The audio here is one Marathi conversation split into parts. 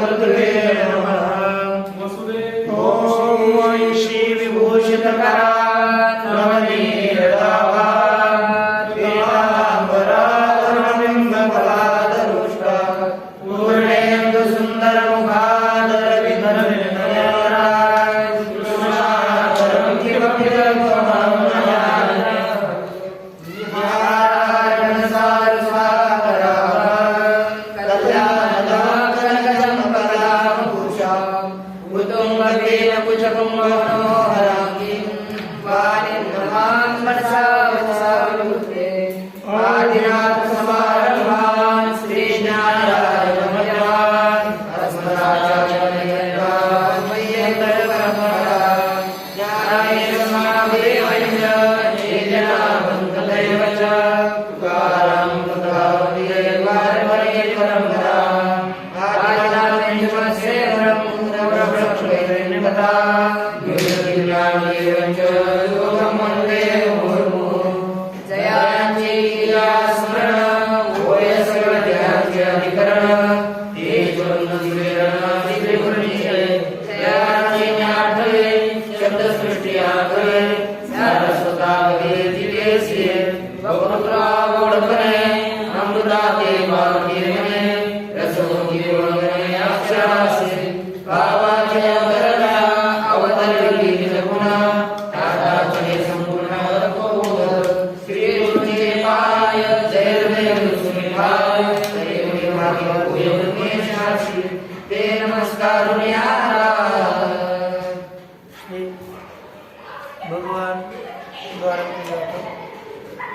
पृथ्वे नमः ओम श्री विभूषितकरा नवनीरदाभा पीतांबरा धर्मबिंबफलादरुष्टा पूर्णेन्दु सुन्दरमुखादर विधर्मनयनाय कृष्णाधरं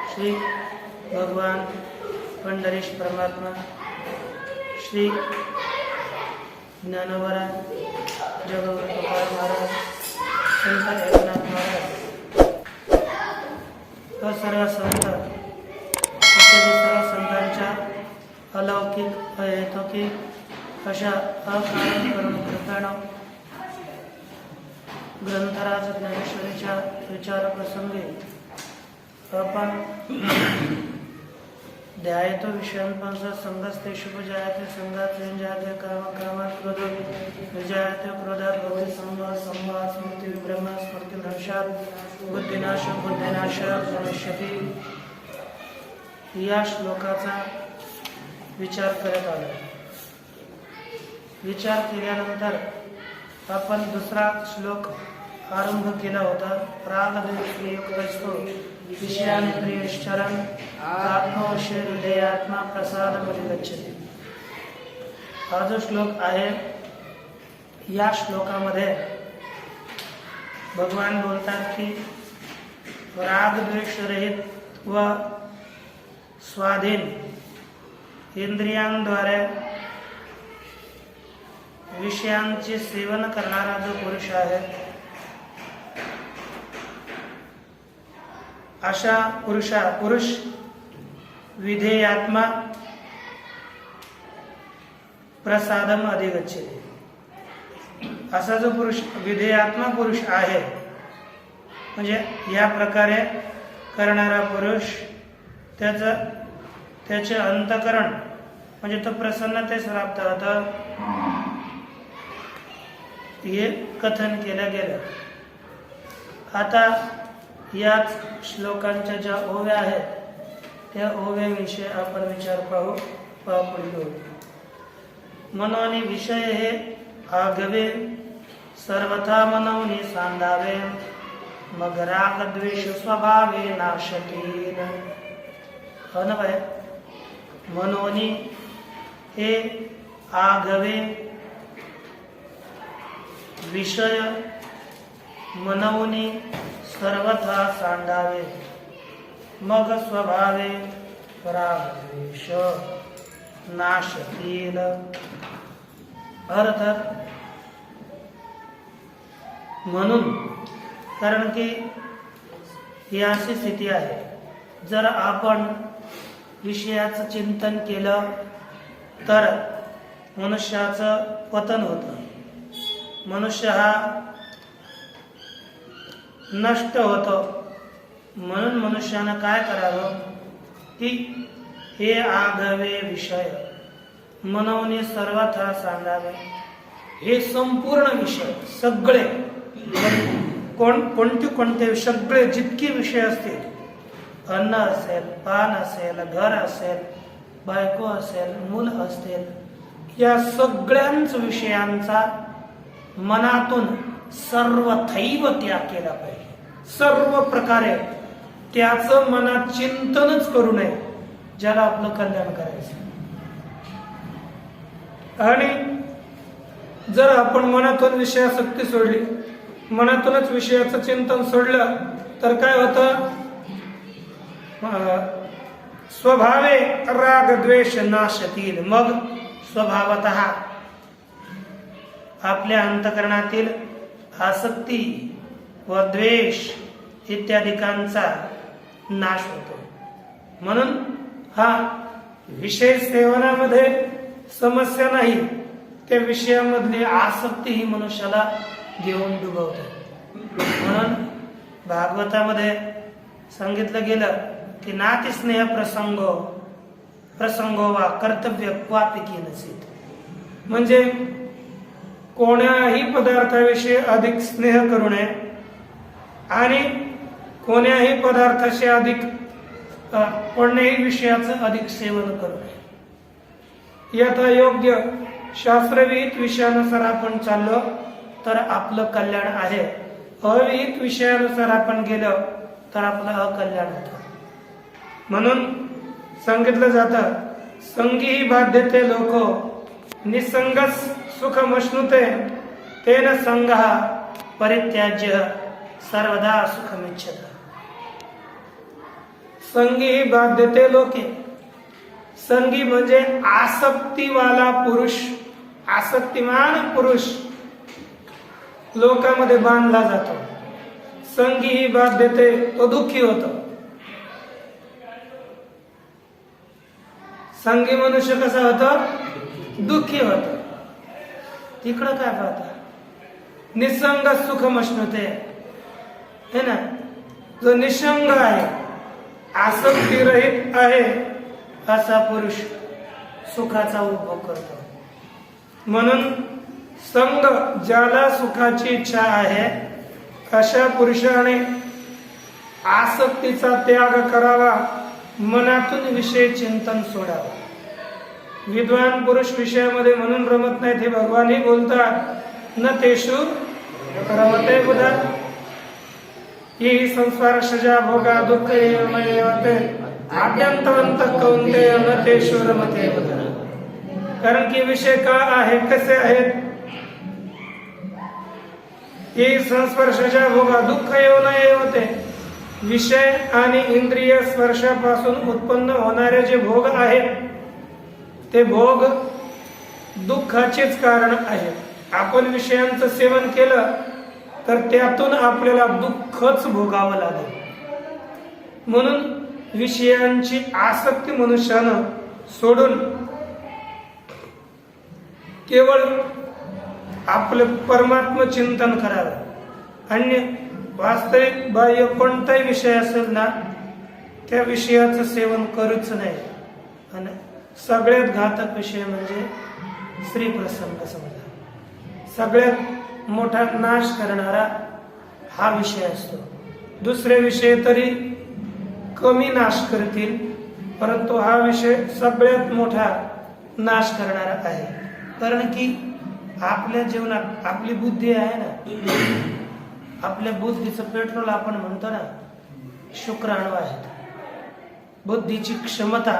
श्री भगवान पंढरीश परमात्मा श्री ज्ञानोबा जगद्गुरु तुकाराम महाराज संत एकनाथ महाराज सर्व संत इत्यादी सर्व संतांच्या अलौकिक अहेतुकिक अशा अकारण परम कृपेनं ग्रंथराज ज्ञानेश्वरीच्या विचार प्रसंगी आपण ध्यायतो विषयांपांच संगस्ते शुभ जायते संगात जायते कर्म कर्मात क्रोध विजयाते क्रोधात भक्ती संवाद संवाद स्मृती विभ्रम स्मृती भ्रंशात बुद्धिनाश बुद्धिनाश भविष्यती या श्लोकाचा विचार करत आलो. विचार केल्यानंतर आपण दुसरा श्लोक आरंभ केला होता. राग द्वेषयुक्तस्तु विषयानि प्रियश्चरन् आत्मवशे हृदयात्मा प्रसादमधिगच्छति. हा जो श्लोक आहे या श्लोकामध्ये भगवान बोलतात की राग द्वेष रहित व स्वाधीन इंद्रियांद्वारे विषयांचे सेवन करणारा जो पुरुष आहे अशा पुरुष विधेयात्मा प्रसादम अधिगच्छति. असा जो पुरुष विधेयात्मा पुरुष आहे म्हणजे या प्रकारे करणारा पुरुष त्याचे अंतकरण म्हणजे तो प्रसन्नतेस प्राप्त होता. हे कथन केलं गेलं. आता याच श्लोकांच्या ज्या ओव्या आहेत त्या ओव्याविषयी आपण विचार पाहू. मनोनी विषय हे आगवे सर्वथा मनोनी सांडावे मग राग द्वेष स्वभावे नाशतीन. हो ना बाय. मनोनी हे आगवे विषय मनवनी सर्वथा सांडावे मग स्वभावे राग द्वेष नाशतील. अर्थ म्हणून कारण की ही अशी स्थिती आहे. जर आपण विषयाचं चिंतन केलं तर मनुष्याचं पतन होतं. मनुष्य हा नष्ट होतो. म्हणून मनुष्यानं काय करावं की हे आगवे विषय मनवणे सर्वथा सांगावे. हे संपूर्ण विषय सगळे कोणते सगळे जितके विषय असतील, अन्न असेल, पान असेल, घर असेल, बायको असेल, मूल असतील, या सगळ्यांच विषयांचा मनातून सर्वथैव त्याग केला पाहिजे. सर्व प्रकारे त्याचं मनात चिंतनच करू नये ज्याला आपलं कल्याण करायचं. आणि जर आपण मनातून विषयासक्ती सोडली, मनातूनच विषयाचं चिंतन सोडलं तर काय होतं? स्वभावे राग द्वेष नाशतील. मग स्वभावतः आपल्या अंतकरणातील आसक्ती व द्वेष इत्यादिकांचा नाश होतो. म्हणून हा विषय सेवनामध्ये समस्या नाही, त्या विषयामधली आसक्ती ही मनुष्याला घेऊन डुबवते. म्हणून भागवतामध्ये सांगितलं गेलं की नाती स्नेह प्रसंगो वा कर्तव्य क्वापिकी नसीत. म्हणजे कोण्याही पदार्थाविषयी अधिक स्नेह करू नये आणि कोण्याही पदार्थाशी अधिक कोण्याही विषयाचं अधिक सेवन करू नये. यथा योग्य शास्त्रविहित विषयानुसार आपण चाललो तर आपलं कल्याण आहे. अविहित विषयानुसार आपण गेलो तर आपलं अकल्याण होतं. म्हणून सांगितलं जातं, संगी बाध्यते लोको निसंगस सुखमश्नुते तेन संगः परित्याज्य सर्वदा सुखमिच्छत. संगी बाध्यते लोके. संगी म्हणजे आसक्तीवाला पुरुष, आसक्तिमान पुरुष लोकांमध्ये बांधला जातो. संगी ही बाध्यते, तो दुःखी होतो. संगी मनुष्य कसा होतो? दुःखी होतो. तिकडं काय पाहता? निसंग सुखमश्नुते, है ना. जो निसंग आहे, आसक्ती रहित आहे, असा पुरुष सुखाचा उपभोग करतो. म्हणून संग ज्याला सुखाची इच्छा आहे अशा पुरुषाने आसक्तीचा त्याग करावा, मनातून विषय चिंतन सोडावा. विद्वान पुरुष विषयामध्ये म्हणून रमत नाहीत हे भगवानही बोलतात, न तेषु रमते बुधा. ही संसार सजा भोगा दुःख येते आद्यंतवंत कौंतेय न तेषु रमते बुधा. कारण की विषय का आहे, कसे आहेत? ही संस्पर्शाच्या भोगा दुःख येऊ नये होते. विषय आणि इंद्रिय स्पर्शापासून उत्पन्न होणारे जे भोग आहेत ते भोग दुःखाचेच कारण आहेत. आपण विषयांचं सेवन केलं तर त्यातून आपल्याला दुःखच भोगावं लागेल. म्हणून विषयांची आसक्ती मनुष्यानं सोडून केवळ आपलं परमात्म चिंतन करावं. अन्य वास्तविक बाह्य कोणताही विषय असेल ना, त्या विषयाचं सेवन करूच नाही. आणि सगळ्यात घातक विषय म्हणजे स्त्री प्रसंग समजा. सगळ्यात मोठा नाश करणारा हा विषय असतो. दुसरे विषय तरी कमी नाश करतील, परंतु हा विषय सगळ्यात मोठा नाश करणारा आहे. कारण की आपल्या जीवनात आपली बुद्धी आहे ना, आपल्या बुद्धीचं पेट्रोल आपण म्हणतो ना, शुक्राणू आहेत. बुद्धीची क्षमता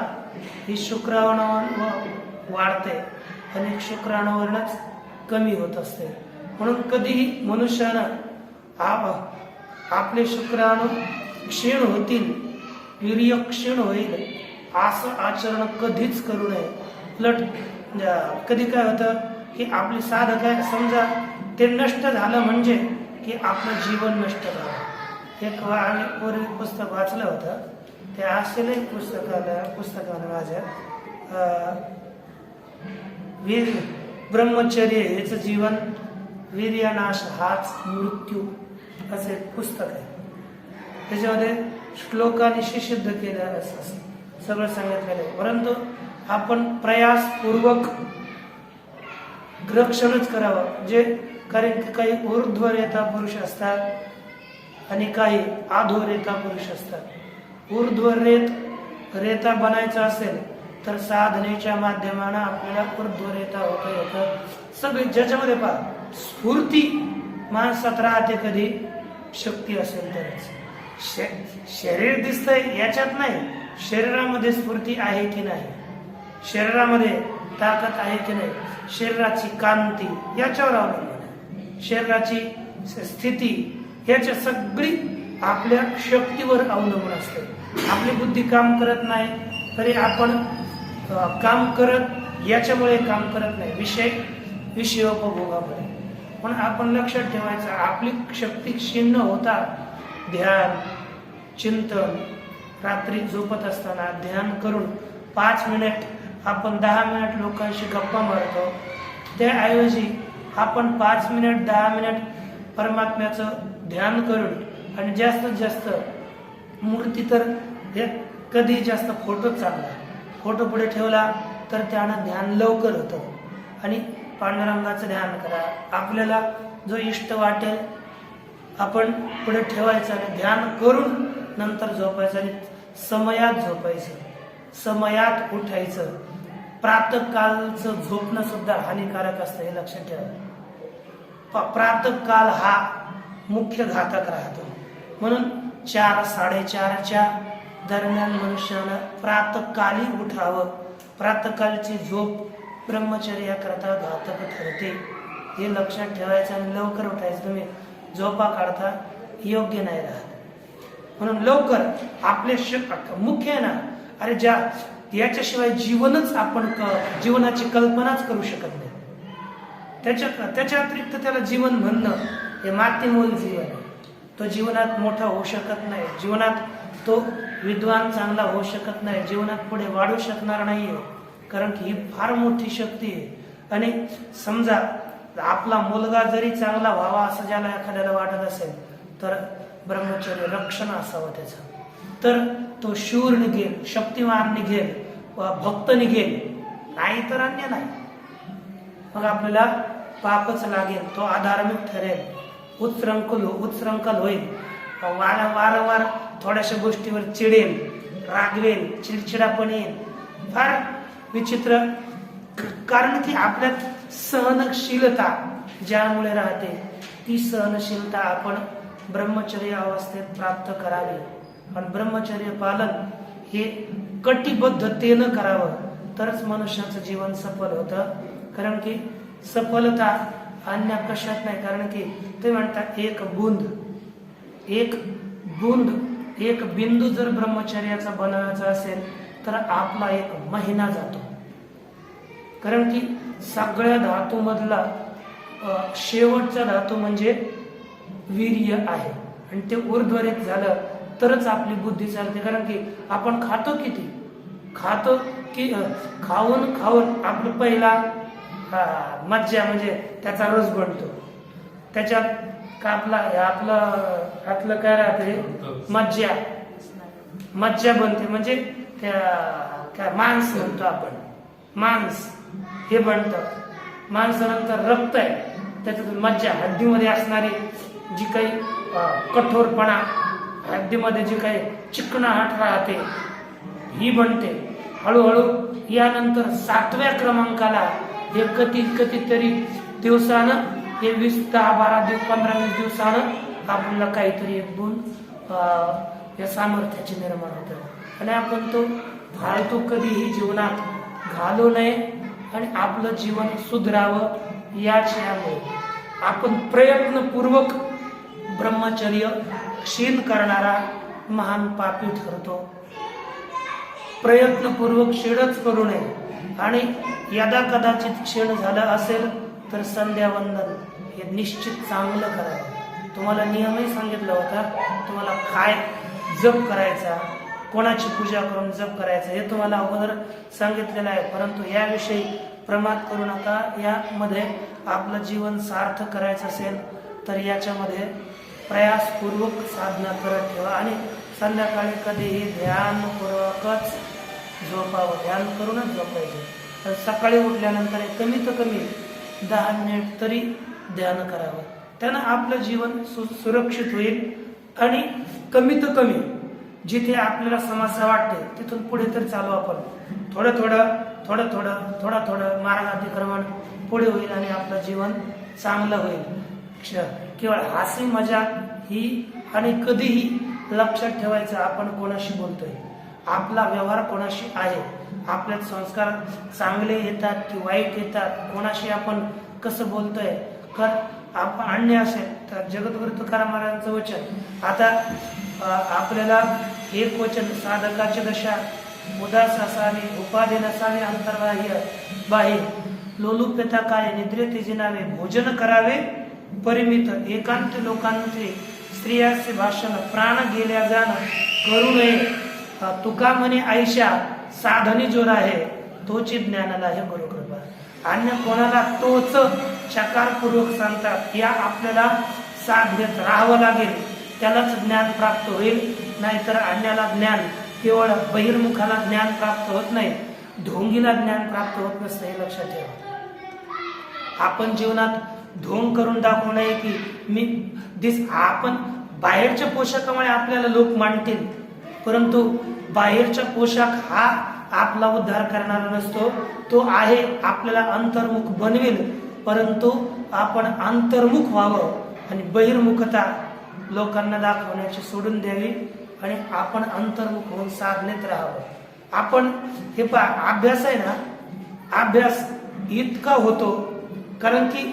ही शुक्राणूवर वाढते आणि शुक्राणूवरच कमी होत असते. म्हणून कधीही मनुष्यानं आपले शुक्राणू क्षीण होतील, वीर्य क्षीण होईल असं आचरण कधीच करू नये. उलट कधी काय होतं की आपली साध काय समजा ते नष्ट झालं म्हणजे की आपलं जीवन नष्ट झालं. एक आम्ही पूर्वी पुस्तक वाचलं होतं, ते असेल एक पुस्तकानं माझ्या ब्रह्मचर्य हेच जीवन, वीर्यनाश हाच मृत्यू असे पुस्तक आहे. त्याच्यामध्ये श्लोकानिशी सिद्ध केलं असं सगळं सांगितलेलं आहे. परंतु आपण प्रयासपूर्वक रक्षणच करावं. जे कारण की काही ऊर्ध्वरेता पुरुष असतात आणि काही अधोरेता पुरुष असतात. ऊर्ध्वरेता बनायचं असेल तर साधनेच्या माध्यमानं आपल्याला ऊर्ध्वरेता होता येतं. सगळे ज्याच्यामध्ये पहा स्फूर्ती माणसात राहते कधी शक्ती असेल तरच. शरीर दिसतंय याच्यात नाही, शरीरामध्ये स्फूर्ती आहे की नाही, शरीरामध्ये ताकद आहे की नाही, शरीराची कांती याच्यावर अवलंबून आहे. शरीराची स्थिती याच्या सगळी आपल्या शक्तीवर अवलंबून असते. आपली बुद्धी काम करत नाही तरी आपण काम करत याच्यामुळे काम करत नाही, विषयोपभोगामुळे. पण आपण लक्षात ठेवायचं आपली शक्ती क्षीण होता ध्यान चिंतन, रात्री झोपत असताना ध्यान करून 5 मिनिट आपण 10 मिनिट लोकांशी गप्पा मारतो. त्याऐवजी आपण 5 मिनिट 10 मिनिट परमात्म्याचं ध्यान करून आणि जास्तीत जास्त मूर्ती तर कधी जास्त फोटो चांगला, फोटो पुढे ठेवला तर त्यानं ध्यान लवकर होतं. आणि पांडुरंगाचं ध्यान करा, आपल्याला जो इष्ट वाटेल आपण पुढे ठेवायचं आणि ध्यान करून नंतर झोपायचं. आणि समयात झोपायचं, समयात उठायचं. प्रातःकालचं झोपणं सुद्धा हानिकारक असतं हे लक्षात ठेवा. प्रातःकाल हा मुख्य घातक राहतो. म्हणून 4-4:30च्या दरम्यान मनुष्यानं प्रातःकाली उठावं. प्रातःकालची झोप ब्रह्मचर्या करता घातक ठरते हे लक्षात ठेवायचं आणि लवकर उठायचं. तुम्ही झोपा काढता योग्य नाही राहत. म्हणून लवकर आपले मुख्य आहे ना, अरे याच्याशिवाय जीवनच आपण जीवनाची कल्पनाच करू शकत नाही. त्याच्या अतिरिक्त त्याला जीवन म्हणणं हे मातीमोल जीवन आहे. तो जीवनात मोठा होऊ शकत नाही, जीवनात तो विद्वान चांगला होऊ शकत नाही, जीवनात पुढे वाढू शकणार नाहीये. कारण की ही फार मोठी शक्ती आहे. आणि समजा आपला मुलगा जरी चांगला व्हावा असं ज्याला एखाद्याला वाटत असेल तर ब्रह्मचर्य रक्षण असावं त्याचं, तर तो शूर निघेल, शक्तिमान निघेल, भक्त निघेल, नाही तर अन्य नाही. मग आपल्याला पापच लागेल, तो अधार्मिक ठरेल, उच्चृंखल होईल, वारंवार थोड्याशा गोष्टीवर चिडेल, रागवेल, चिडचिडापण येईल, फार विचित्र. कारण की आपल्यात सहनशीलता ज्यामुळे राहते ती सहनशीलता आपण ब्रह्मचर्य अवस्थेत प्राप्त करावी. आणि ब्रह्मचर्य पालन हे कटिबद्धतेनं करावं तरच मनुष्याचं जीवन सफल होतं. कारण की सफलता अन्य कशात नाही. कारण की ते म्हणतात एक बिंदू जर ब्रह्मचर्याचा बनवायचा असेल तर आपला 1 महिना जातो. कारण की सगळ्या धातू मधला शेवटचा धातू म्हणजे वीर्य आहे आणि ते ऊर्ध्वरेत झालं तरच आपली बुद्धी चालते. कारण की आपण खातो की खाऊन आपलं पहिला मज्जा म्हणजे त्याचा रस बनतो. त्याच्यात का आपलं काय राहते मज्जा बनते. म्हणजे काय मांस म्हणतो आपण, मांस हे बनतं. मांसानंतर रक्त आहे, त्याच्यातून मज्जा, हड्डीमध्ये असणारी जी काही कठोरपणा, हड्डीमध्ये जी काही चिकणाहट राहते ही बनते. हळूहळू यानंतर 7व्या क्रमांकाला हे कधीतरी दिवसानं हे 10-12-15-20 दिवसानं आपल्याला काहीतरी एक गुण या सामर्थ्याचे निर्माण होतं. आणि आपण तो फालतू कधीही जीवनात घालू नये आणि आपलं जीवन सुधरावं. यामुळे आपण प्रयत्नपूर्वक ब्रह्मचर्य क्षीण करणारा महान पापी ठरतो. प्रयत्नपूर्वक क्षीणच करू नये. आणि यदा कदाचित क्षीण झालं असेल तर संध्यावंदन हे निश्चित चांगलं करावं. तुम्हाला नियमही सांगितला होता, तुम्हाला काय जप करायचा, कोणाची पूजा करून जप करायचं हे तुम्हाला अगोदर सांगितलेलं आहे. परंतु याविषयी प्रमाद करू नका. यामध्ये आपलं जीवन सार्थ करायचं असेल तर याच्यामध्ये प्रयासपूर्वक साधना करत ठेवा. आणि संध्याकाळी कधीही ध्यानपूर्वकच झोपावं, ध्यान करूनच झोपायचं. तर सकाळी उठल्यानंतर कमीत कमी 10 मिनिट तरी ध्यान करावं. त्यानं आपलं जीवन सुरक्षित होईल आणि कमीत कमी जिथे आपल्याला समस्या वाटते तिथून पुढे तर चालू आपण थोडं मार्गातिक्रमण पुढे होईल आणि आपलं जीवन चांगलं होईल. केवळ हास्य मजाक ही आणि कधीही लक्षात ठेवायचं आपण कोणाशी बोलतोय, आपला व्यवहार कोणाशी आहे, आपल्यात संस्कार चांगले येतात की वाईट येतात, कोणाशी आपण कसं बोलतोय. आपण अन्य असेल तर जगद्गुरु तुकाराम महाराजांचं वचन, आता आपल्याला एक वचन, साधकाची दशा उदास असावी, उपाधी नसावी अंतर्बाह्य बाह्य, लोलुप्यता काय निद्रेते जिनावे, भोजन करावे परिमित, एकांत लोकांचे स्त्रियाचे भाषण, प्राण गेल्या जाण करू नये, तुका म्हणे आयशा साधनी जोर आहे, तोची ज्ञानाला हे गुरुकृपा. अन्य कोणाला तोच चकारपूर्वक सांगतात, या आपल्याला साथ घेत राहावं लागेल, त्यालाच ज्ञान प्राप्त होईल. नाहीतर अन्याला ज्ञान, केवळ बहिर्मुखाला ज्ञान प्राप्त होत नाही, ढोंगीला ज्ञान प्राप्त होत नसतं, हे लक्षात ठेवा. आपण जीवनात ढोंग करून दाखवू नये की आपण बाहेरच्या पोशाखामुळे आपल्याला लोक मानतील, परंतु बाहेरचा पोशाख हा आपला उद्धार करणारा नसतो. तो आहे आपल्याला अंतर्मुख बनवेल, परंतु आपण अंतर्मुख व्हावं आणि बहिर्मुखता लोकांना दाखवण्याची सोडून द्यावी आणि आपण अंतर्मुख होऊन साधनेत राहावं. आपण हे अभ्यास आहे ना, अभ्यास इतका होतो कारण की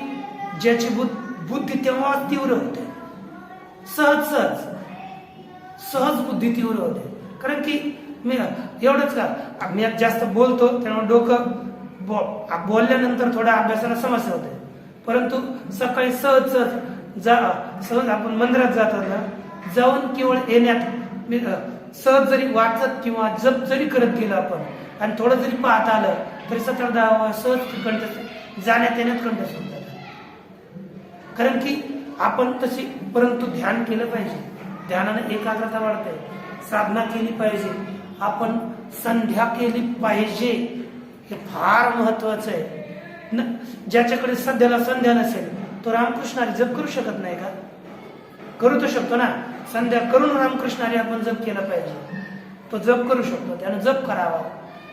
ज्याची बुद्धी तेव्हा तीव्र होते, सहज बुद्धी तीव्र होते. कारण की मी एवढंच का, मी जास्त बोलतो त्यामुळे डोकं बोलल्यानंतर थोड्या अभ्यासाला समस्या होते, परंतु सकाळी सहज आपण मंदिरात जातात ना, जाऊन केवळ येण्यात मी सहज जरी वाचत किंवा जप जरी करत गेलो आपण आणि थोडं जरी पाहत आलं तरी 17-10 सहज कंठ जाण्यात येण्यात कंठ होऊन जातात. कारण की आपण तशी, परंतु ध्यान केलं पाहिजे, ध्यानाने एकाग्रता वाढते, साधना केली पाहिजे, आपण संध्या केली पाहिजे, हे फार महत्वाचं आहे. ज्याच्याकडे सध्याला संध्या नसेल तो रामकृष्णारी जप करू शकत नाही का? करू तर शकतो ना, संध्या करून रामकृष्णारी आपण जप केला पाहिजे, तो जप करू शकतो, त्यानं जप करावा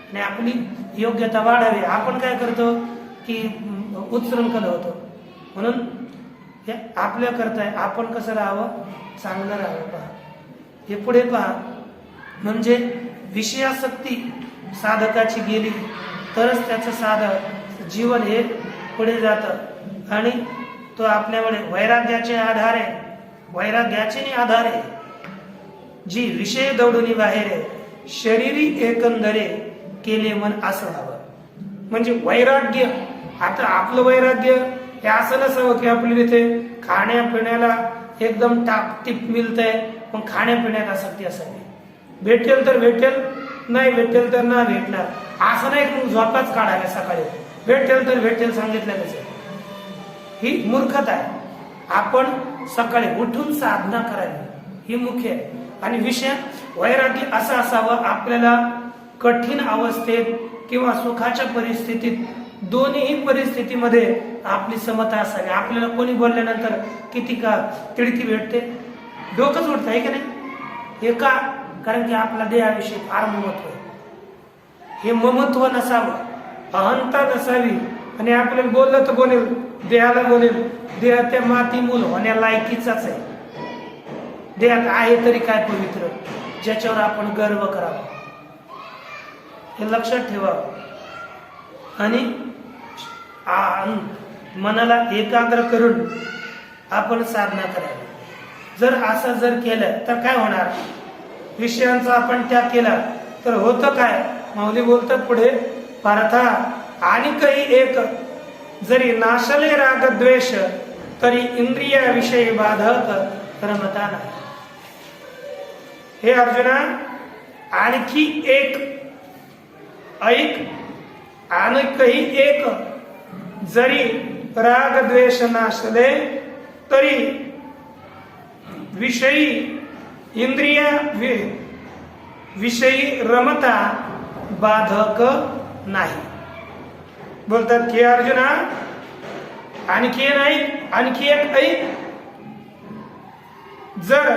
आणि आपली योग्यता वाढावी. आपण काय करतो की उत्सृंखल होतो, म्हणून हे आपल्या करताय आपण कसं राहावं, चांगलं राहावं. पहा हे पुढे पहा, म्हणजे विषयासक्ती साधकाची गेली तरच त्याचं साधक जीवन हे पुढे जातं आणि तो आपल्यामुळे वैराग्याचे आधारे जी विषय दौडून बाहेर शरीरी एकंदरे केले मन असं हवं. म्हणजे वैराग्य, आता आपलं वैराग्य हे असं नसावं की आपल्याला इथे खाण्यापिण्याला एकदम टापटीप मिळतंय पण खाण्यापिण्यात आसक्ती असावी. भेटेल तर भेटेल, नाही भेटेल तर ना भेटणार असं नाही, मग झोपाच काढायला सकाळी भेटेल तर भेटेल सांगितल्याच ही मूर्खता आहे. आपण सकाळी उठून साधना करावी ही मुख्य आहे. आणि विषय वैराग्य असं असावं, आपल्याला कठीण अवस्थेत किंवा सुखाच्या परिस्थितीत दोन्ही परिस्थितीमध्ये आपली समता असावी. आपल्याला कोणी बोलल्यानंतर किती का तिडकी भेटते, डोकंच उठतं आहे की नाही, हे का? कारण की आपला देहाविषयी फार ममत्व आहे. हे ममत्व नसावं, अहंता नसावी. आणि आपल्याला बोललं तर बोलेल, देहाला बोलेल, देह त्या माती मूल होण्या लायकीचाच आहे. देहात आहे तरी काय पवित्र, ज्याच्यावर आपण गर्व करावा, हे लक्षात ठेवावं. आणि मनाला एकाग्र करून आपण साधना करावी. जर असं जर केलं तर काय होणार, विषयांचा आपण त्याग केला तर होतं काय, माऊली बोलतात पुढे, पार्था आणि काही एक जरी नाशले राग द्वेष तरी इंद्रियाविषयी बाधक रमता नाही. हे अर्जुना, आणखी एक ऐक, आणि काही एक जरी राग द्वेष नाशले तरी विषयी इंद्रिया विषयी रमता बाधक नाही. बोलतात की अर्जुना आणखी एक ऐक. जर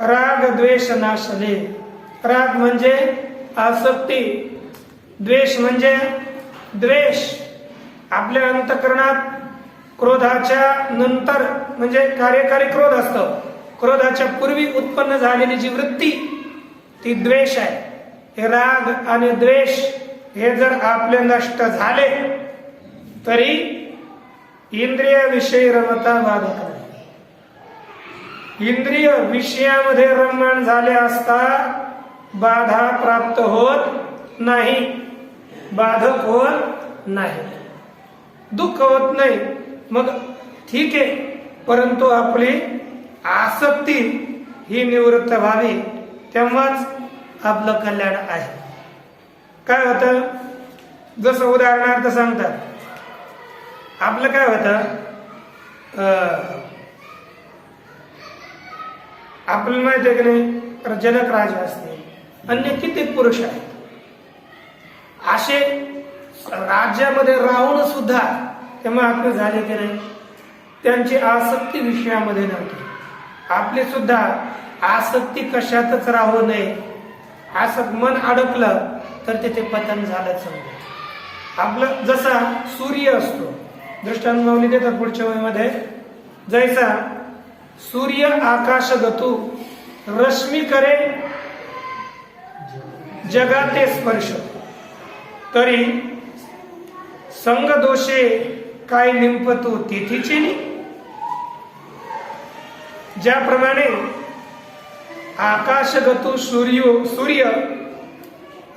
राग द्वेष नाशले, राग म्हणजे आसक्ती, द्वेष म्हणजे द्वेष. आपल्या अंतःकरणात क्रोधाच्या नंतर म्हणजे कार्यकारी क्रोध असतो, क्रोधाच्या पूर्वी उत्पन्न झालेली जी वृत्ती ती द्वेष आहे. हे राग आणि द्वेष हे जर आपले नष्ट झाले तरी इंद्रिय विषयी रमता बाधक नाही. इंद्रिय विषयामध्ये रममाण झाले असता बाधा प्राप्त होत नाही, बाधक होत नाही, दुःख होत नाही. मग ठीक आहे, परंतु आपली आसक्ती ही निवृत्त व्हावी, तेव्हाच आपलं कल्याण आहे. काय होतं, जसं उदाहरणार्थ सांगतात, आपलं काय होतं, आपल्याला माहिती आहे की नाही, जनक राजा असते, अन्य किती पुरुष आहेत, असे राज्यामध्ये राहून सुद्धा ते महात्मे झाले की नाही, त्यांची आसक्ती विषयामध्ये नव्हती. आपली सुद्धा आसक्ती कशातच राहू नये, असं मन अडकलं तर तिथे पतन झालं समजा. आपलं जसा सूर्य असतो, दृष्टांत माऊली देतात पुढच्या वहीमध्ये, जैसा सूर्य आकाश गतू रश्मी करे जगाते स्पर्श, तरी संग दोषे काय लिंपतू तिथीची. ज्याप्रमाणे आकाशगतू सूर्य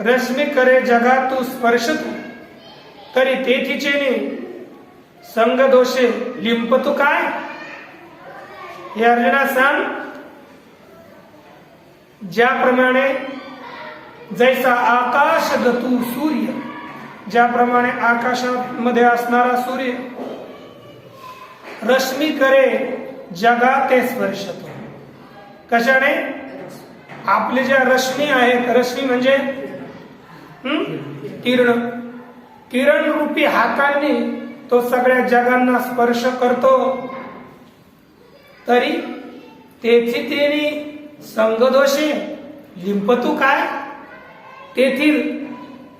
रश्मी करे जगातू स्पर्शतू, तरी तेथीचे संग दोषे लिंपतू काय. हे अर्जुना सांग, ज्याप्रमाणे जैसा आकाशगतू सूर्य, ज्याप्रमाणे आकाशामध्ये असणारा सूर्य रश्मी करे जगाते स्पर्शतो, कशाने, आपले ज्या रश्मी आहेत, रश्मी म्हणजे किरण, किरण रूपी हातांनी तो सगळ्या जगांना स्पर्श करतो, तरी तेथी तेनी संगदोषे लिंपतू काय. तेथील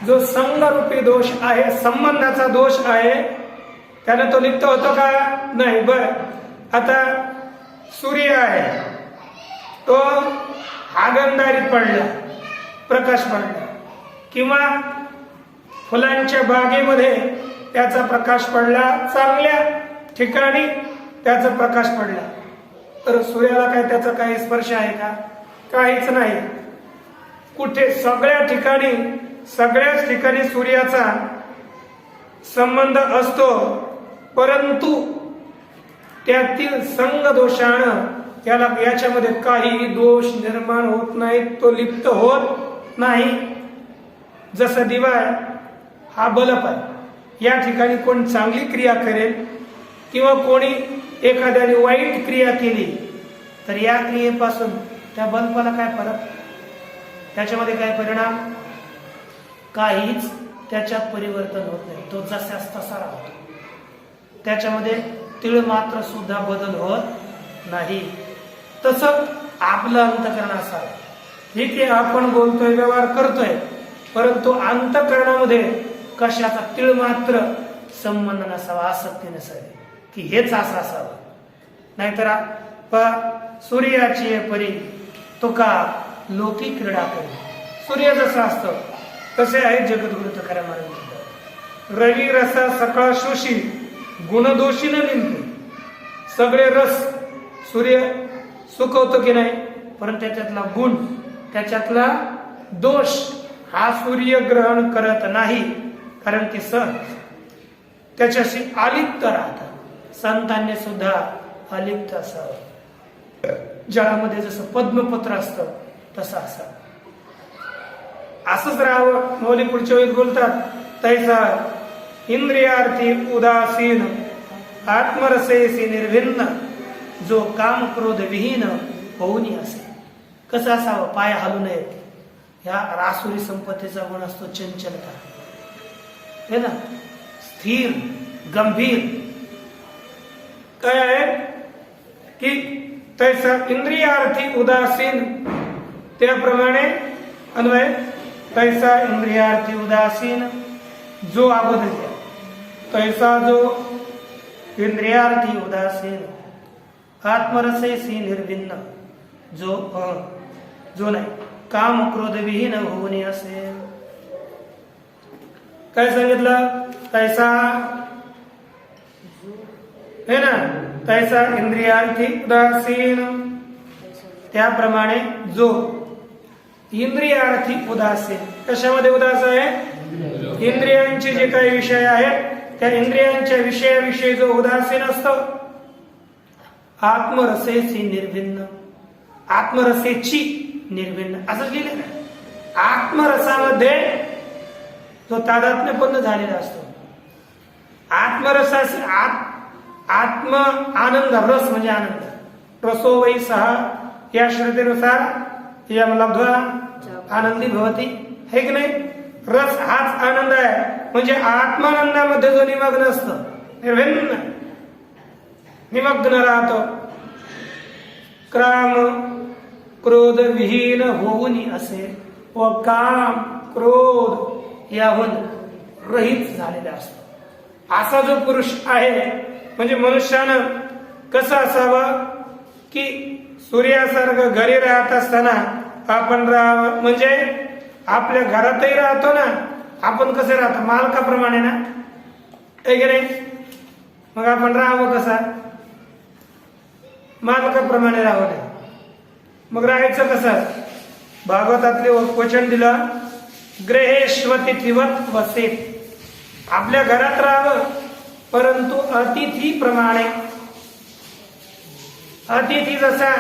जो संगरूपी दोष आहे, संबंधाचा दोष आहे, त्याने तो लिप्त होतो का नाही. बर, आता सूर्य आहे, तो आगंधारीत पडला, प्रकाश पडला, किंवा फुलांच्या बागेमध्ये त्याचा प्रकाश पडला, चांगल्या ठिकाणी त्याचा प्रकाश पडला, तर सूर्याला काय त्याचा काही स्पर्श आहे का, काहीच नाही. कुठे, सगळ्याच ठिकाणी सूर्याचा संबंध असतो, परंतु त्यातील संग दोषानं त्याला याच्यामध्ये काही दोष निर्माण होत नाही, तो लिप्त होत नाही. जसं दिवा हा बल्ब आहे, या ठिकाणी कोण चांगली क्रिया करेल किंवा कोणी एखाद्याने वाईट क्रिया केली तर या क्रियेपासून त्या बल्बाला काय फरक, त्याच्यामध्ये काय परिणाम, काहीच त्याच्यात परिवर्तन होत नाही, तो जसाच तसा राहतो, त्याच्यामध्ये तीळ मात्र सुद्धा बदल होत नाही. तसं आपलं अंतःकरण असावं. ठीक आहे, आपण बोलतोय, व्यवहार करतोय, परंतु अंतःकरणामध्ये कशाचा तीळ मात्र संबंध नसावा, आसक्ती नसावी, की हेच असं असावं. नाहीतर सूर्याची परी तुका लोकी क्रीडा करी. सूर्य जसा असतो तसे आहे जगद्गुरु तुकाराम महाराज. रवी रसा सकाळ शोषी गुणदोषी न लिंपे. सगळे रस सूर्य सुकवतो की नाही, परंतु त्याच्यातला गुण, त्याच्यातला दोष हा सूर्य ग्रहण करत नाही, कारण की त्याच्याशी अलिप्त राहतात. संतांनी सुद्धा अलिप्त असावं. जळामध्ये जसं पद्मपत्र असतं तसं असावं, असंच राहावं. मौली पुढच्या वेळी बोलतात, तैसा इंद्रियार्थी उदासीन आत्मरसेसी निर्भिन्न जो काम क्रोध विहीन होऊनी असे. कसं असावं, पाय हलू नयेत, ह्या रासुरी संपत्तीचा गुण असतो चंचलता, है ना, स्थिर, गंभीर. काय आहे की तैसा इंद्रियार्थी उदासीन, त्याप्रमाणे अन्वय तैसा इंद्रियार्थी उदासीन जो अगोदर तैसा जो इंद्रियार्थी उदासीन आत्मरसेसी निर्भिन्न जो नाही काम क्रोध विहीन होऊन असेल. काय सांगितलं? तैसा है ना, तैसा इंद्रियार्थी उदासीन, त्याप्रमाणे जो इंद्रियार्थी उदासीन. कशामध्ये उदास आहे? इंद्रियांचे जे काही विषय आहेत त्या इंद्रियांच्या विषयाविषयी जो उदासीन असतो. आत्मरसेची निर्भिन्न, आत्मरसेची निर्भिन्न असं लिहिलं ना. आत्मरसामध्ये तो तादात्म्यपन्न झालेला असतो. आत्मरसास आत्म आनंद, रस म्हणजे आनंद. रसो वै सहा या श्रुतीनुसार या लब्ध्वा आनंदी भवती, हे की नाही. रस हाच आनंद आहे. म्हणजे आत्मानंदामध्ये जो निमग्न असतो, निर्भिन्न निमग्न राहतो, काम क्रोध विहीन होऊन असेल व काम क्रोध याहून रहित झालेला असतो. असा जो पुरुष आहे, म्हणजे मनुष्यानं कसं असावं की सूर्यासारखं घरी राहत असताना आपण राहावं. म्हणजे आपल्या घरातही राहतो ना आपण, कसे राहतो? मालकाप्रमाणे ना, हे की नाही. मग आपण राहावं कसा? मालकाप्रमाणे राहावं. मग राहायचं कसं? भागवतातले वचन दिलं, गृहेष्वतिथिवत वसेत. आपल्या घरात राहावं, परंतु अतिथीप्रमाणे. अतिथी जसा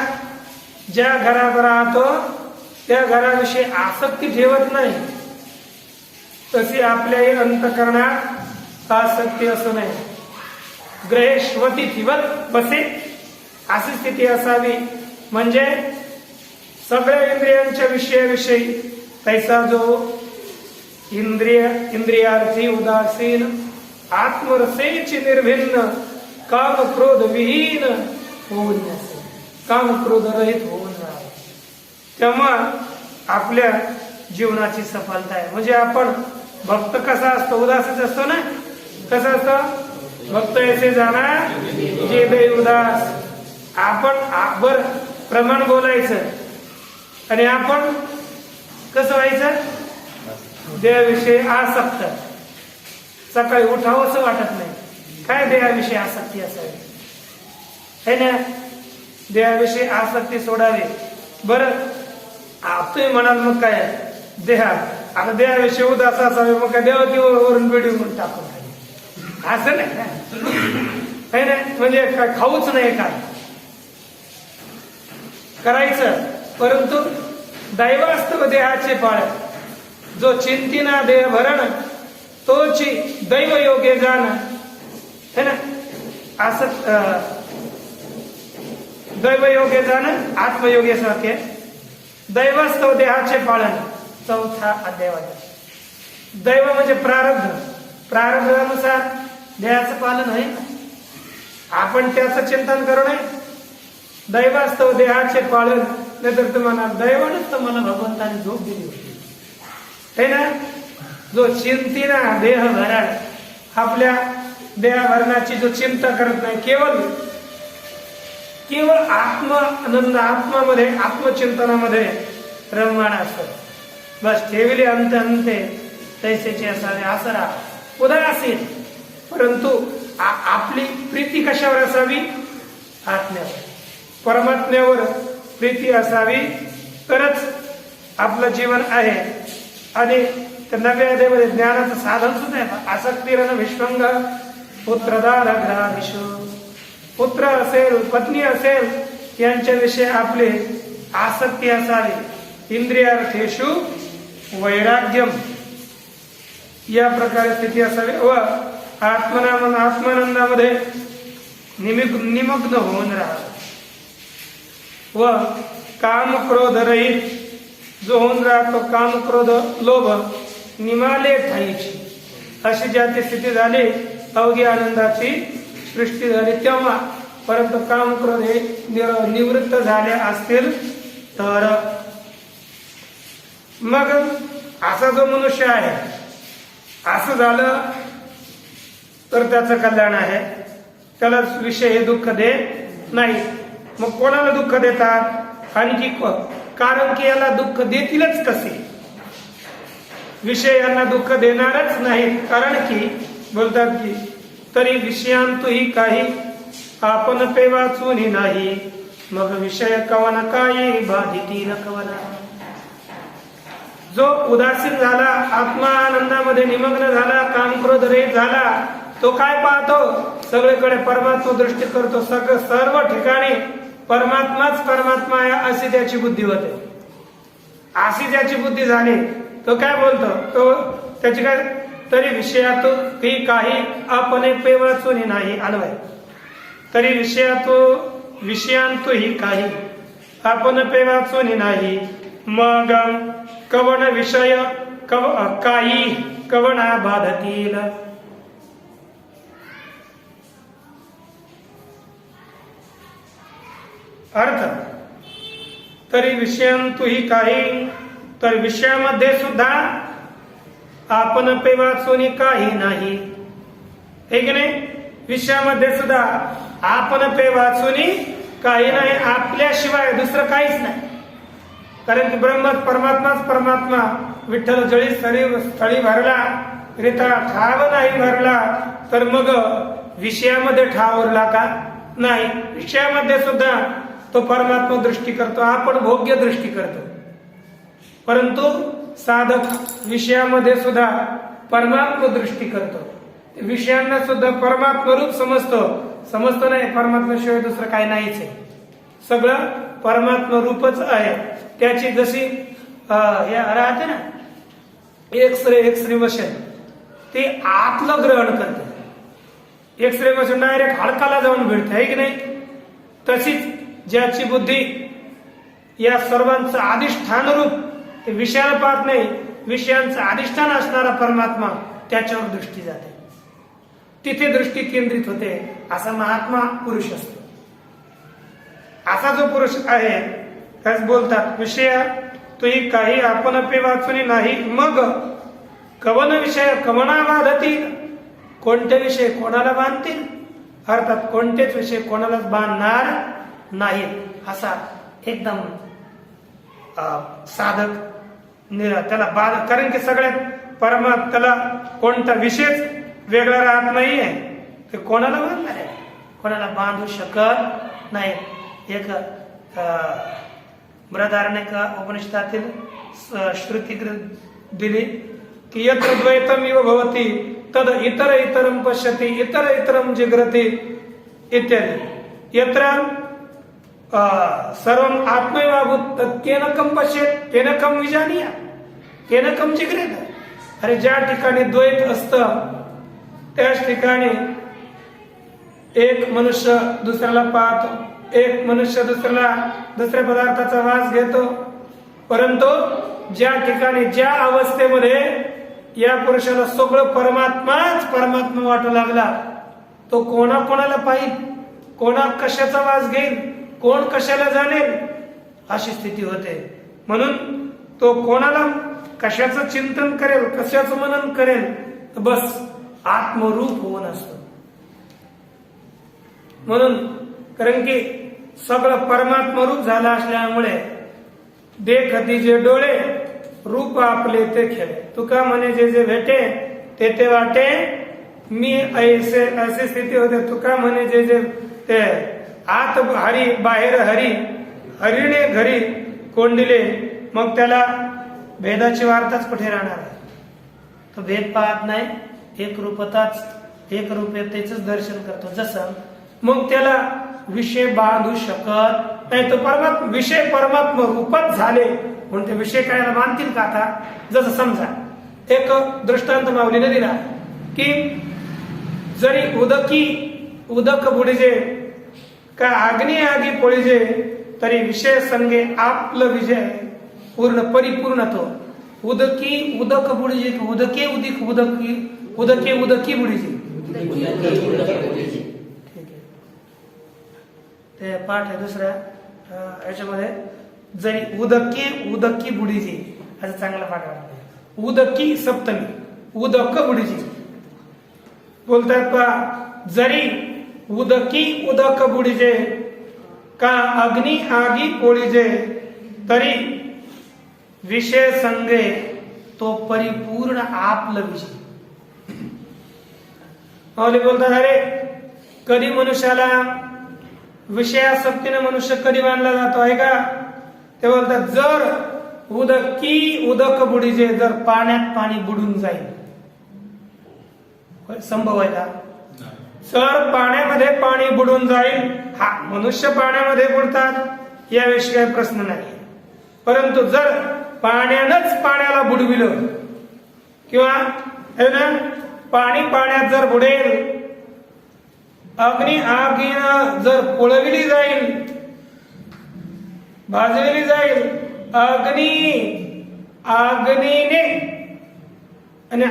ज्या घरात राहतो त्या घराविषयी आसक्ती ठेवत नाही, तशी आपल्याही अंतःकरणात आसक्ती असू नये. गृहेष्वतिथिवत बसे अशी स्थिती असावी. म्हणजे सगळ्या इंद्रियांच्या विषयाविषयी तैसा जो इंद्रियार्थी उदासीन आत्मरसेची निर्भिन्न काम क्रोध विहीन होऊन असेल, काम क्रोध रहित होऊन राहावे. तेव्हा आपल्या जीवनाची सफलता आहे. म्हणजे आपण भक्त कसा असतो? उदासच असतो ना. कसा असतो? भक्त ऐसे जाणार जे दे उदास. आपण बर प्रमाण बोलायचं आणि आपण कसं व्हायचं? देहाविषयी आसक्त. सकाळी उठावं असं वाटत नाही. काय देहाविषयी आसक्ती असावी, है ना. देहाविषयी आसक्ती सोडावी. बरं तुम्ही म्हणाल मग काय देहा, आता देहाविषयी उदास असावे, मग काय देवावरून बिडी म्हणून टाकून असं नाही ना. म्हणजे काय खाऊच नाही, काय करायचं. परंतु दैवास्तव देहाचे पाळ, जो चिंतिना देह भरण तोची दैव योगे जाण, है ना. असं दैव योगे जाण आत्मयोगे सारखे. दैवास्तव देहाचे पालन, चौथा अध्याय. दैव म्हणजे प्रारब्ध. प्रारब्धानुसार देहाचं पालन आहे. आपण त्याचं चिंतन करू नये. दैवास्तव देहाचे पालन. नाहीतर तुम्हाला दैवानच तर मला भगवंताने झोप दिली होती, है ना. जो चिंतिना देह भरण, आपल्या देहभरणाची जो चिंता करत नाही, केवळ आत्मानंद, आत्मामध्ये आत्मचिंतनामध्ये रममाण असतो. बस ठेवले अंत अंते तैसेचे असावे. आसरा उदासीन, परंतु आपली प्रीती कशावर असावी? आत्म्यावर, परमात्म्यावर प्रीती असावी, तरच आपलं जीवन आहे. आणि त्या नव्या अध्यायामध्ये ज्ञानाचं साधन सुद्धा आहे. आसक्तीरन विश्वंग पुत्रदार घराविषु. पुत्र असेल, पत्नी असेल, यांच्याविषयी आपले आसक्ती असावी. इंद्रियार्थेषु वैराग्यम, या प्रकारे स्थिती असावी. व आत्मानंदामध्ये निमग्न होऊन राहावे. व काम क्रोध रहित जो होऊन राहतो काम क्रोध लोभ निमाले ठाईची, अशी ज्याची स्थिती झाली अवघी आनंदाची सृष्टी झाली तेव्हा, परंतु काम क्रोध हे निवृत्त झाले असतील तर मग असा जो मनुष्य आहे असं झालं तर त्याचं कल्याण आहे, त्याला विषय हे दुःख देत नाही. मग कोणाला दुःख देतात आणखी कारण की याला दुःख देतीलच कसे, विषय यांना दुःख देणारच नाहीत, कारण की बोलतात की तरी विषयांतही काही आपण पे वाचून नाही, मग विषय कवना काही बाधितील कवना. जो उदासीन झाला, आत्मा आनंदामध्ये निमग्न झाला, काम क्रोध रहित झाला, तो काय पाहतो, सगळीकडे परमात्मा दृष्टी करतो, सर्व ठिकाणी परमात्माच परमात्मा आहे अशी त्याची बुद्धी होते. अशी ज्याची बुद्धी झाली तो काय बोलतो, तो त्याची काय तरी विषयातून काही आपण पे वाचून नाही अन्वय, तरी विषयांतही काही आपण पे वाचून नाही, मग कवन विषय काही कवना बाधतील. अर्थ तरी विषयांतही काही, तर विषयामध्ये सुद्धा आपण पे वाचून काही नाही, हे की नाही. विषयामध्ये सुद्धा आपण पे वाचून काही नाही, आपल्याशिवाय दुसरं काहीच नाही. कारण की ब्रह्म परमात्माच परमात्मा, विठ्ठल जळी स्थळी भरला रिता ठाव नाही भरला, तर मग विषयामध्ये ठाव उरला का नाही. विषयामध्ये सुद्धा तो परमात्मा दृष्टी करतो, आपण भोग्य दृष्टी करतो, परंतु साधक विषयामध्ये सुद्धा परमात्मा दृष्टी करतो, विषयांना सुद्धा परमात्मा रूप समजतो नाही, परमात्म्याशिवाय दुसरं काही नाहीच आहे, सगळं परमात्मा रूपच आहे. त्याची जशी राहते ना एक्सरे मशीन, ते आतलं ग्रहण करते, एक्सरे मशीन डायरेक्ट हाडकाला जाऊन भेटते, आहे की नाही. तशीच ज्याची बुद्धी या सर्वांचं अधिष्ठान रूप विषयाला पाहत नाही, विषयांचं अधिष्ठान असणारा परमात्मा त्याच्यावर दृष्टी जाते, तिथे दृष्टी केंद्रित होते. असा महात्मा पुरुष असतो. असा जो पुरुष आहे त्याच बोलतात विषय तुही काही आपण पे वाचून नाही, मग कवन विषय कवना बाधतील. कोणते विषय कोणाला बांधतील, अर्थात कोणतेच विषय कोणालाच बांधणार नाही. असा एकदम साधक त्याला बाध, कारण की सगळ्यात परमात्म्याला कोणता विषयच वेगळा राहत नाहीये, ते कोणाला बांधणार आहे, कोणाला बांधू शकत नाही. एक बृहदारण्यक उपनिषदातील श्रुती दिली की यत्र द्वैतम इव भवति तद इतर इतरम पश्यति इतर इतरम जिग्रति इत्यादी. यत्र सर्वम आत्मैवाभूत तेन कम पश्येत तेन कम विजानीया तेन कम जिग्रेत. अरे ज्या ठिकाणी द्वैत असतं त्याच ठिकाणी एक मनुष्य दुसऱ्याला पाहतो, एक मनुष्य दुसऱ्या पदार्थाचा वास घेतो, परंतु ज्या ठिकाणी ज्या अवस्थेमध्ये या पुरुषाला सगळं परमात्माच परमात्मा वाटू लागला, तो कोणाला पाहिल, कोणा कशाचा वास घेईल, कोण कशाला जाणेल, अशी स्थिती होते. म्हणून तो कोणाला कशाचं चिंतन करेल, कशाचं मनन करेल, तर बस आत्मरूप होऊन असतो. म्हणून कारण की सगळं परमात्मा रूप झालं असल्यामुळे देखती जे डोळे रूप आपले ते खेळे, तुका म्हणे जे जे भेटे ते ते वाटे मी ऐसे अशी स्थिती होते. तुका म्हणे जे जे ते आत हरी बाहेर हरी, हरीने घरी कोंडिले, मग त्याला भेदाची वार्ताच कुठे राहणार आहे. तो भेद पाहत नाही, एक रूपतेच दर्शन करतो. जसं मग त्याला विषय बांधू शकत नाही, तो परमात्मा विषय परमात्मा रूपात झाले म्हणून ते विषय कायला बांधतील का. आता जसं समजा एक दृष्टांत माऊलीने दिला की जरी उदक बुडिजे का अग्नी आगी पोळीजे, तरी विषय संगे आपलं विजय पूर्ण परिपूर्णत्व. उदकी उदक बुडीजे, उदके उदिक उदकी उदके उदकी बुडीजे. ठीक आहे. ते पाठ आहे दुसऱ्या याच्यामध्ये, जरी उदके उदकी बुडीजे असं चांगला पाठ आहे. उदकी सप्तमी, उदक बुडीजे. बोलतात पा, जरी उदकी उदक बुडीजे का अग्नी आगी पोळीजे, तरी विषय संगे तो परिपूर्ण आपलं विषय. माऊली बोलतात, अरे कधी मनुष्याला विषयासक्तीने मनुष्य कधी बांधला जातो आहे का? ते बोलतात, जर उदकी उदक बुडीजे, जर पाण्यात पाणी बुडून जाईल. संभव आहे का? जर पाण्यामध्ये पाणी बुडून जाईल, हा मनुष्य पाण्यामध्ये बुडतात याविषयी काही प्रश्न नाही. परंतु जर पाण्यानंच पाण्याला बुडविलं किंवा पाणी पाण्यात जर बुडेल, अग्नी आगीनं जर पोळविली जाईल, भाजविली जाईल, अग्नीने आणि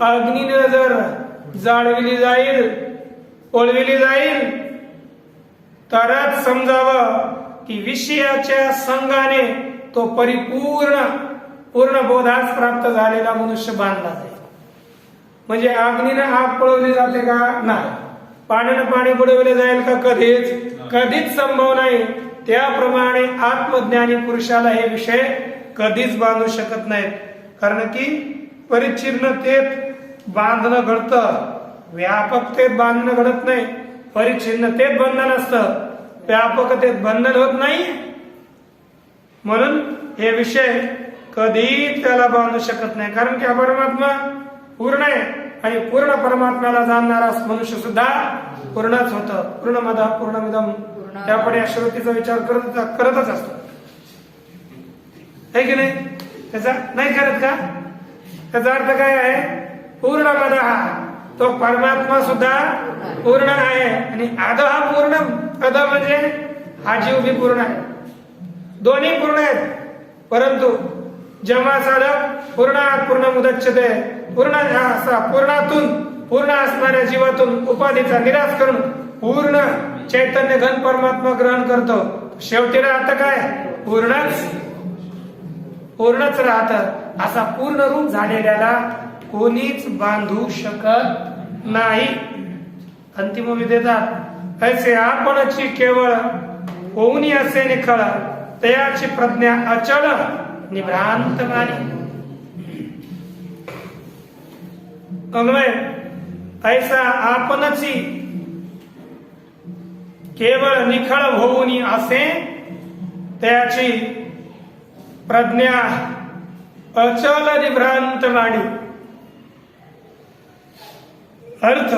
अग्नीने जर जाळविली जाईल, पोळविली जाईल, तरच समजावं की विषयाच्या संघाने तो पूर्ण बोधास प्राप्त झालेला मनुष्य बांधला जाईल. म्हणजे अग्नीने आग पळवली जाते का? नाही. पाण्यानं पाणी बुडवले जाईल का? कधीच संभव नाही. त्याप्रमाणे आत्मज्ञानी पुरुषाला हे विषय कधीच बांधू शकत नाहीत. कारण की परिच्छिन्नतेत बांधणं घडतं, व्यापकतेत बांधणं घडत नाही. परिच्छिन्नतेत बंधन असतं, व्यापकतेत बंधन होत नाही. म्हणून हे विषय कधी त्याला बांधू शकत नाही. कारण की हा परमात्मा पूर्ण आहे आणि पूर्ण परमात्म्याला जाणणारा मनुष्य सुद्धा पूर्णच होतं. पूर्णमदः पूर्णमिदं, त्यापुढे या श्रुतीचा विचार करतच असतो. आहे की नाही? त्याचा नाही करत का? त्याचा अर्थ काय आहे? पूर्णमदः, तो परमात्मा सुद्धा पूर्ण आहे आणि अधः पूर्ण. अधः म्हणजे हा जीव भी पूर्ण आहे. दोन्ही पूर्ण आहेत. परंतु जेव्हा साधक पूर्णात पूर्ण मुदच्छते, पूर्णातून पूर्ण असणाऱ्या जीवातून उपाधीचा निराश करून पूर्ण चैतन्य घन परमात्मा ग्रहण करतो, शेवटी राहतं काय? पूर्णच राहत. असा पूर्ण रूप झालेल्याला कोणीच बांधू शकत नाही. अंतिम विदेतात ऐसे आपणची केवळ होऊनी असे निखळ, तयाची प्रज्ञा अचल निभ्रांत मानी. अन्वय, ऐसा आपणची केवळ निखळ होऊनी असे त्याची प्रज्ञा अचल निभ्रांत वाणी. अर्थ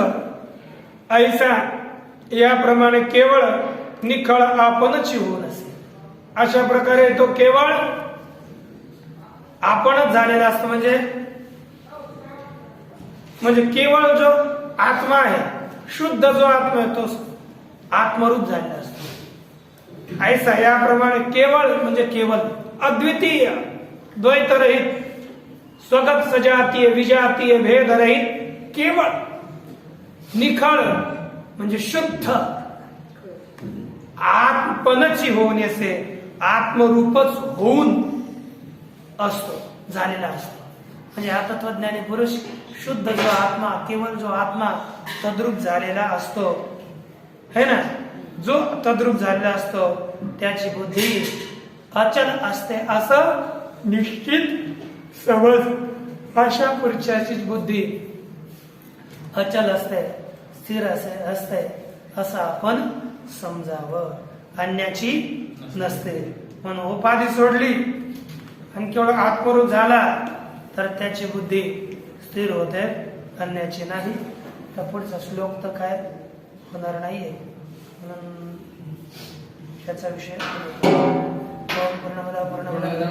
ऐसा याप्रमाणे केवळ निखळ आपणच होऊन असे. अशा प्रकारे तो केवळ आपणच झालेला असतो. म्हणजे केवळ जो आत्मा आहे, शुद्ध जो आत्मा आहे, तो आत्मरूप झालेला असतो. ऐसा याप्रमाणे केवळ म्हणजे केवळ, अद्वितीय, द्वैतरहित, स्वगत सजातीय विजातीय भेदरहित, केवळ निखळ म्हणजे शुद्ध आत्मपणची होऊन असे आत्मरूपच होऊन असतो, झालेला असतो. म्हणजे हा तत्वज्ञानी पुरुष शुद्ध जो आत्मा, केवळ जो आत्मा तद्रूप झालेला असतो, है ना, जो तद्रूप झालेला असतो त्याची बुद्धी अचल असते असं निश्चित समज. अशा पुरुषाची बुद्धी अचल असते, स्थिर असते असं आपण समजावं. अन्याची नसते. म्हणून उपाधी सोडली आणि केवळ आत्मरूप झाला तर त्याची बुद्धी स्थिर होते, अन्याची नाही. तर पुढचा श्लोक तर काय होणार नाहीये, म्हणून त्याचा विषय पूर्णमदा पूर्णमदा